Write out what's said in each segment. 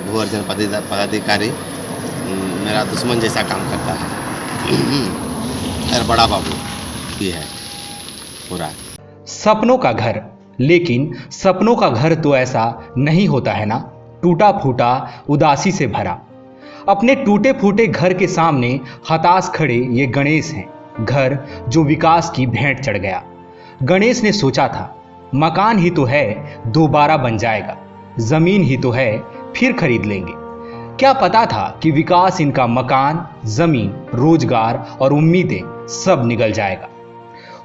भू अर्जन पदाधिकारी मेरा दुश्मन जैसा काम करता है। मेरा बड़ा बाबू भी है पूरा। सपनों का घर, लेकिन सपनों का घर तो ऐसा नहीं होता है ना, टूटा फूटा, उदासी से भरा। अपने टूटे फूटे घर के सामने हताश खड़े ये गणेश हैं, घर जो विकास की भेंट चढ़ गया। गणेश ने सोचा था मकान ही तो है, दोबारा बन जाएगा, जमीन ही तो है, फिर खरीद लेंगे। क्या पता था कि विकास इनका मकान, जमीन, रोजगार और उम्मीदें सब निगल जाएगा।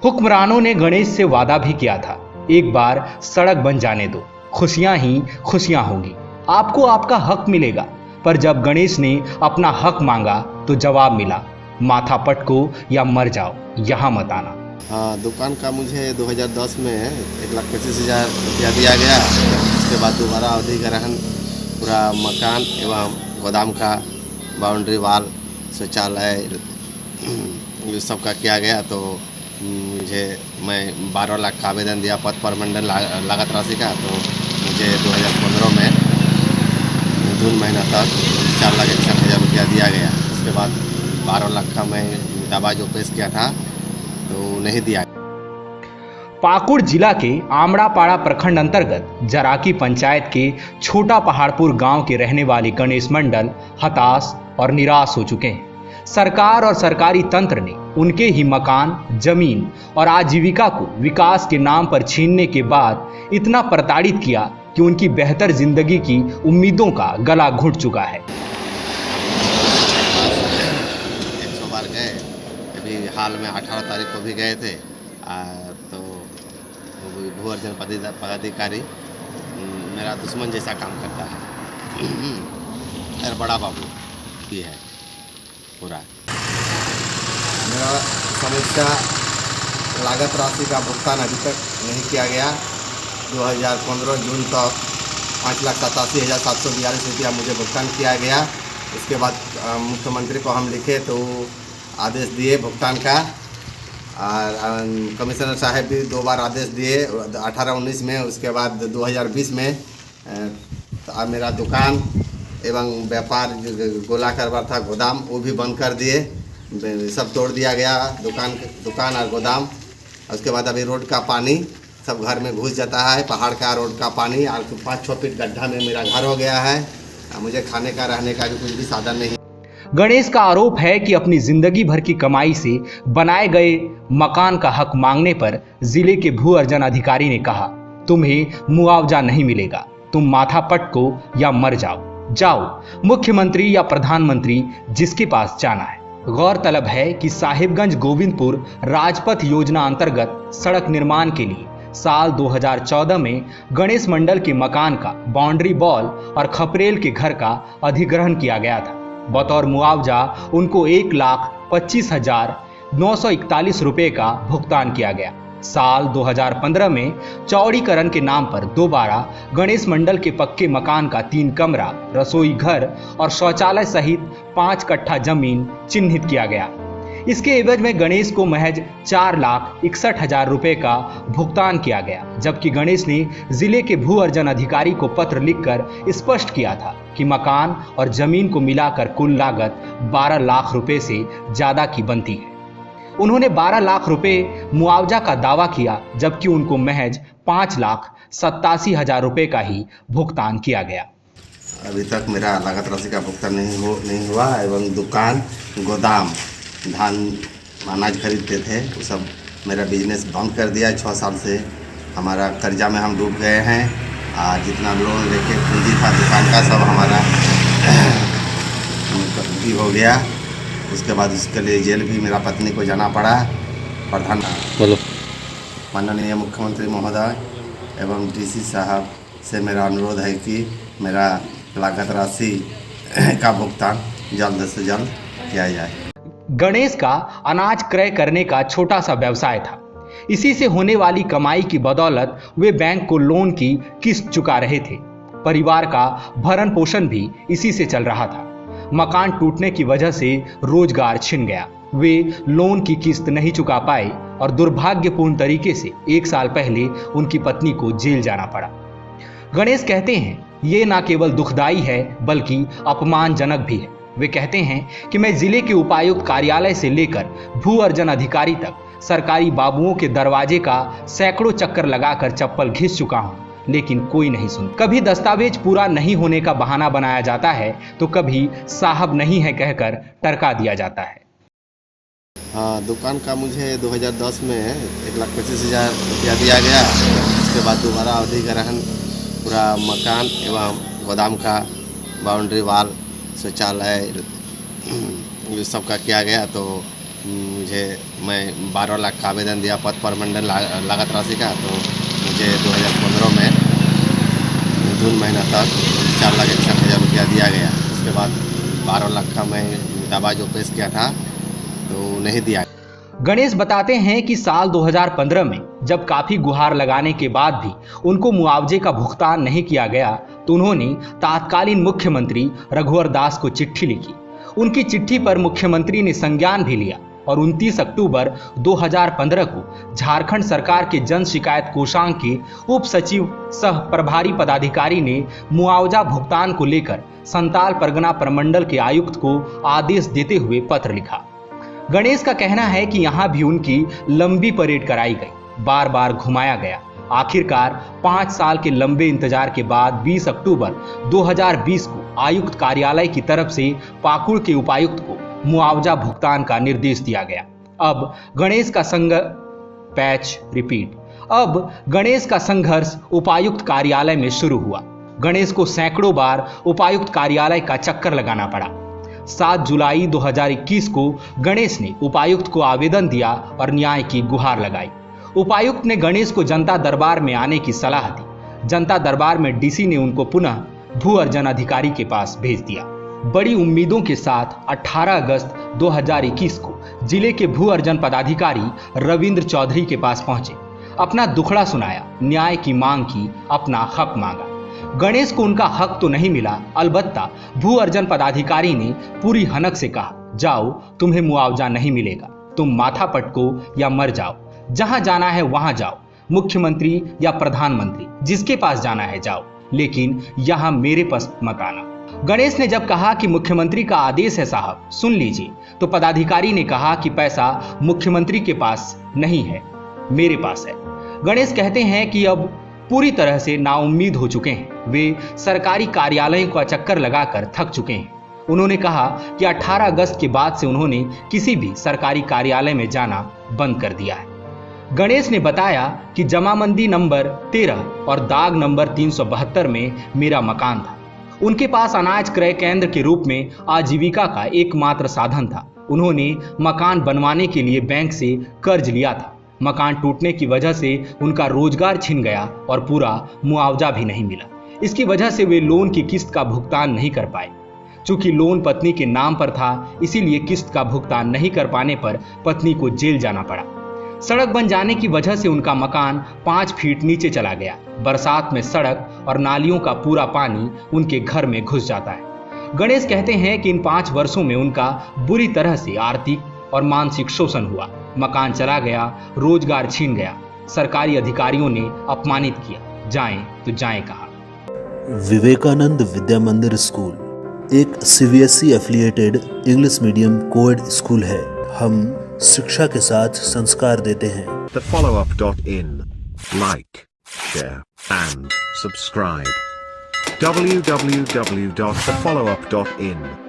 हुक्मरानों ने गणेश से वादा भी किया था, एक बार सड़क बन जाने दो, खुशियां ही खुशियां होंगी, आपको आपका हक मिलेगा। पर जब गणेश ने अपना हक मांगा तो जवाब मिला, माथा पटको या मर जाओ, यहां मत आना। हाँ, दुकान का मुझे 2010 में 1,25,000 रुपया दिया गया। उसके बाद दोबारा अधिग्रहण पूरा मकान एवं गोदाम का बाउंड्री वाल, शौचालय ये सब का किया गया। तो मैं 12 लाख का आवेदन दिया पद प्रबंधन लागत राशि का। तो मुझे 2015 में जून महीना तक 4,61,000 रुपया दिया गया। उसके बाद 12 लाख का मैं दावा जो पेश किया था तो नहीं दिया। पाकुड़ जिला के आमड़ापाड़ा प्रखंड अंतर्गत जराकी पंचायत के छोटा पहाड़पुर गांव के रहने वाले गणेश मंडल हताश और निराश हो चुके हैं। सरकार और सरकारी तंत्र ने उनके ही मकान, जमीन और आजीविका को विकास के नाम पर छीनने के बाद इतना प्रताड़ित किया कि उनकी बेहतर जिंदगी की उम्मीदों का गला घुट चुका है। 100 बार गए, अभी हाल में 18 तारीख को भी गए थे। तो भू अर्जन पदाधिकारी मेरा दुश्मन जैसा काम करता है। मेरा बड़ा बाबू भी है पूरा। मेरा समस्या लागत राशि का भुगतान अभी तक नहीं किया गया। 2015 जून तक 5,87,742 रुपया मुझे भुगतान किया गया। उसके बाद मुख्यमंत्री को हम लिखे तो आदेश दिए भुगतान का, और कमिश्नर साहब भी 2 बार आदेश दिए, 18-19 में। उसके बाद 2020 में मेरा दुकान एवं व्यापार गोला करवा था, गोदाम, वो भी बंद कर दिए, सब तोड़ दिया गया, दुकान और गोदाम। उसके बाद अभी रोड का पानी सब घर में घुस जाता है, पहाड़ का रोड का पानी, और 5-6 फीट गड्ढा में मेरा घर हो गया है। मुझे खाने का रहने का भी कुछ भी साधन नहीं। गणेश का आरोप है कि अपनी जिंदगी भर की कमाई से बनाए गए मकान का हक मांगने पर जिले के भू अर्जन अधिकारी ने कहा, तुम्हें मुआवजा नहीं मिलेगा, तुम माथा पटको या मर जाओ, मुख्यमंत्री या प्रधानमंत्री जिसके पास जाना है। गौरतलब है कि साहिबगंज गोविंदपुर राजपथ योजना अंतर्गत सड़क निर्माण के लिए साल 2014 में गणेश मंडल के मकान का बाउंड्री वॉल और खपरेल के घर का अधिग्रहण किया गया था। बतौर मुआवजा उनको 1,25,941 रुपए का भुगतान किया गया। साल 2015 में चौड़ीकरण के नाम पर दोबारा गणेश मंडल के पक्के मकान का 3 कमरा, रसोई घर और शौचालय सहित 5 कट्ठा जमीन चिन्हित किया गया। इसके एवज में गणेश को महज 4,61,000 रुपए का भुगतान किया गया, जबकि गणेश ने जिले के भू अर्जन अधिकारी को पत्र लिखकर स्पष्ट किया था कि मकान और जमीन को मिलाकर कुल लागत 12 लाख रुपए से ज्यादा की बनती है। उन्होंने 12 लाख रुपए मुआवजा का दावा किया, जबकि उनको महज 5,87,000 रुपए का ही भुगतान किया गया। अभी तक मेरा लागत राशि का भुगतान नहीं हुआ एवं दुकान, गोदाम, धान अनाज खरीदते थे, वो सब मेरा बिजनेस बंद कर दिया। 6 साल से हमारा कर्जा में हम डूब गए हैं। जितना लोन लेके पूंजी था दुकान का सब हमारा भी हो गया। उसके बाद उसके लिए जेल भी मेरा पत्नी को जाना पड़ा। प्रधान माननीय मुख्यमंत्री महोदय एवं डीसी साहब से मेरा अनुरोध है कि मेरा लागत राशि का भुगतान जल्द से जल्द किया जाए। गणेश का अनाज क्रय करने का छोटा सा व्यवसाय था। इसी से होने वाली कमाई की बदौलत वे बैंक को लोन की किस्त चुका रहे थे। परिवार का भरण पोषण भी इसी से चल रहा था। मकान टूटने की वजह से रोजगार छिन गया। वे लोन की किस्त नहीं चुका पाए और दुर्भाग्यपूर्ण तरीके से 1 साल पहले उनकी पत्नी को जेल जाना पड़ा। गणेश कहते हैं ये ना केवल दुखदाई है बल्कि अपमानजनक भी है। वे कहते हैं कि मैं जिले के उपायुक्त कार्यालय से लेकर भू अर्जन अधिकारी तक सरकारी बाबुओं के दरवाजे का सैकड़ों चक्कर लगाकर चप्पल घिस चुका हूं, लेकिन कोई नहीं सुनता। कभी दस्तावेज पूरा नहीं होने का बहाना बनाया जाता है तो कभी साहब नहीं है कहकर टरका दिया जाता है। हाँ, दुकान का मुझे 2010 में 1,25,000 रुपया दिया गया। उसके बाद दोबारा अवधि ग्रहण पूरा मकान एवं गोदाम का बाउंड्री वाल शौचालय ये सब का किया गया। तो मैं 12 लाख का आवेदन दिया पद प्रमंडल लागत राशि का। तो मुझे 2015 में जून महीना तक 4,61,000 रुपया दिया गया। उसके बाद 12 लाख का मैं दावा जो पेश किया था तो नहीं दिया। गणेश बताते हैं कि साल 2015 में जब काफी गुहार लगाने के बाद भी उनको मुआवजे का भुगतान नहीं किया गया तो उन्होंने तत्कालीन मुख्यमंत्री रघुवर दास को चिट्ठी लिखी। उनकी चिट्ठी पर मुख्यमंत्री ने संज्ञान भी लिया और 29 अक्टूबर 2015 को झारखंड सरकार के जन शिकायत कोषांग के उप सचिव सह प्रभारी पदाधिकारी ने मुआवजा भुगतान को लेकर संताल परगना प्रमंडल के आयुक्त को आदेश देते हुए पत्र लिखा। गणेश का कहना है कि यहां भी उनकी लंबी परेड कराई गई, बार बार घुमाया गया। आखिरकार 5 साल के लंबे इंतजार के बाद 20 अक्टूबर 2020 को आयुक्त कार्यालय की तरफ से पाकुड़ के उपायुक्त को मुआवजा भुगतान का निर्देश दिया गया। अब गणेश का संघर्ष उपायुक्त कार्यालय में शुरू हुआ। गणेश को सैकड़ों बार उपायुक्त कार्यालय का चक्कर लगाना पड़ा। 7 जुलाई 2021 को गणेश ने उपायुक्त को आवेदन दिया और न्याय की गुहार लगाई। उपायुक्त ने गणेश को जनता दरबार में आने की सलाह दी। जनता दरबार में डीसी ने उनको पुनः भू अर्जन अधिकारी के पास भेज दिया। बड़ी उम्मीदों के साथ 18 अगस्त 2021 को जिले के भू अर्जन पदाधिकारी रविंद्र चौधरी के पास पहुंचे, अपना दुखड़ा सुनाया, न्याय की मांग की, अपना हक मांगा। गणेश को उनका हक तो नहीं मिला, अलबत्ता भू अर्जन पदाधिकारी ने पूरी हनक से कहा, जाओ, तुम्हें मुआवजा नहीं मिलेगा, तुम माथा पटको या मर जाओ, जहां जाना है वहां जाओ, मुख्यमंत्री या प्रधानमंत्री जिसके पास जाना है जाओ, लेकिन यहां मेरे पास मत आना। गणेश ने जब कहा कि मुख्यमंत्री का आदेश है साहब, सुन लीजिए, तो पदाधिकारी ने कहा कि पैसा मुख्यमंत्री के पास नहीं है, मेरे पास है। गणेश कहते हैं कि अब पूरी तरह से नाउम्मीद हो चुके हैं। वे सरकारी कार्यालयों का चक्कर लगाकर थक चुके हैं। उन्होंने कहा कि 18 अगस्त के बाद से उन्होंने किसी भी सरकारी कार्यालय में जाना बंद कर दिया है। गणेश ने बताया कि जमाबंदी नंबर 13 और दाग नंबर 372 में मेरा मकान था। उनके पास अनाज क्रय केंद्र के रूप में आजीविका का एकमात्र साधन था। उन्होंने मकान बनवाने के लिए बैंक से कर्ज लिया था। मकान टूटने की वजह से उनका रोजगार छिन गया और पूरा मुआवजा भी नहीं मिला। इसकी वजह से वे लोन की किस्त का भुगतान नहीं कर पाए। चूंकि लोन पत्नी के नाम पर था, इसीलिए किस्त का भुगतान नहीं कर पाने पर पत्नी को जेल जाना पड़ा। सड़क बन जाने की वजह से उनका मकान 5 फीट नीचे चला गया। बरसात में सड़क और नालियों का पूरा पानी उनके घर में घुस जाता है। गणेश कहते हैं कि इन 5 वर्षों में उनका बुरी तरह से आर्थिक और मानसिक शोषण हुआ। मकान चला गया, रोजगार छीन गया, सरकारी अधिकारियों ने अपमानित किया, जाएं तो जाएं कहा। विवेकानंद विद्या मंदिर स्कूल एक CBSE affiliated English medium coed school है। हम शिक्षा के साथ संस्कार देते हैं। thefollowup.in. Like, share and subscribe. www.thefollowup.in